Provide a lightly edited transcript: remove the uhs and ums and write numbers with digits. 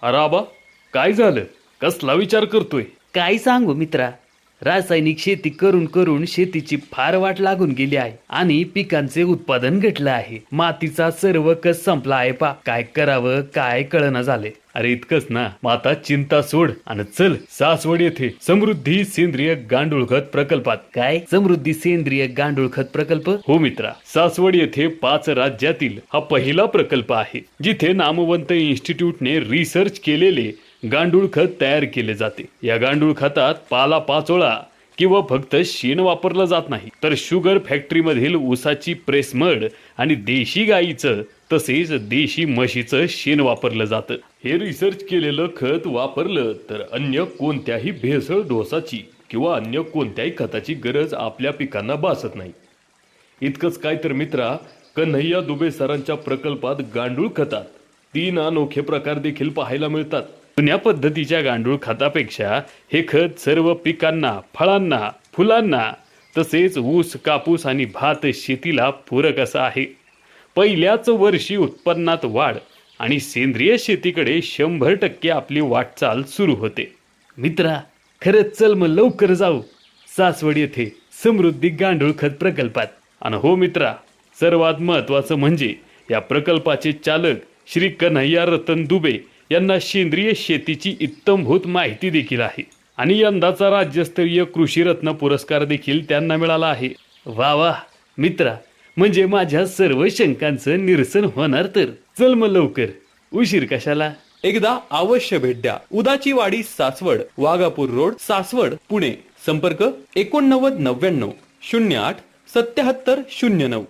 अरे आबा, काय झालं? कसला विचार करतोय? काय सांगू मित्रा, रासायनिक शेती करून करून शेतीची फार वाट लागून गेली आहे आणि पिकांचे उत्पादन घटलं आहे. मातीचा सर्व कस संपला आहे पा. काय करावं काय कळना झाले. अरे इतकंच ना, मग आता चिंता सोड आणि चल सासवड येथे समृद्धी सेंद्रिय गांडूळ खत प्रकल्पात. काय समृद्धी सेंद्रिय गांडूळ खत प्रकल्प? हो मित्रा, सासवड येथे 5 राज्यातील हा पहिला प्रकल्प आहे जिथे नामवंत इन्स्टिट्यूटने रिसर्च केलेले गांडूळ खत तयार केले जाते. या गांडूळ खतात पाला पाचोळा किंवा फक्त शेण वापरलं जात नाही, तर शुगर फॅक्टरीमधील ऊसाची प्रेसमड आणि देशी गाईचं तसेच देशी म्हशीचं शेण वापरलं जातं. हे रिसर्च केलेलं खत वापरलं तर अन्य कोणत्याही भेसळ डोसाची किंवा अन्य कोणत्याही खताची गरज आपल्या पिकांना भासत नाही. इतकंच काय तर मित्रा, कन्हैया दुबे सरांच्या प्रकल्पात गांडूळ खतात 3 अनोखे प्रकार देखील पाहायला मिळतात. जुन्या पद्धतीच्या गांडूळ खतापेक्षा हे खत सर्व पिकांना, फळांना, फुलांना तसेच ऊस, कापूस आणि भात शेतीला पूरक असं आहे. पहिल्याच वर्षी उत्पन्नात वाढ आणि सेंद्रिय शेतीकडे 100% आपली वाटचाल सुरू होते. मित्रा, खरंच चल मग लवकर जाऊ सासवड येथे समृद्धी गांडूळ खत प्रकल्पात. आणि हो मित्रा, सर्वात महत्वाचं म्हणजे या प्रकल्पाचे चालक श्री कन्हैया रतन दुबे यांना सेंद्रिय शेतीची इत्तमभूत माहिती देखील आहे आणि यंदाचा राज्यस्तरीय कृषी रत्न पुरस्कार देखील त्यांना मिळाला आहे. वा वा मित्रा, म्हणजे माझ्या सर्व शंकांचं निरसन होणार तर. चल मग लवकर, उशीर कशाला. एकदा अवश्य भेट द्या. उदाची वाडी सासवड, वाघापूर रोड, सासवड, पुणे. संपर्क 89 99 08 77 09.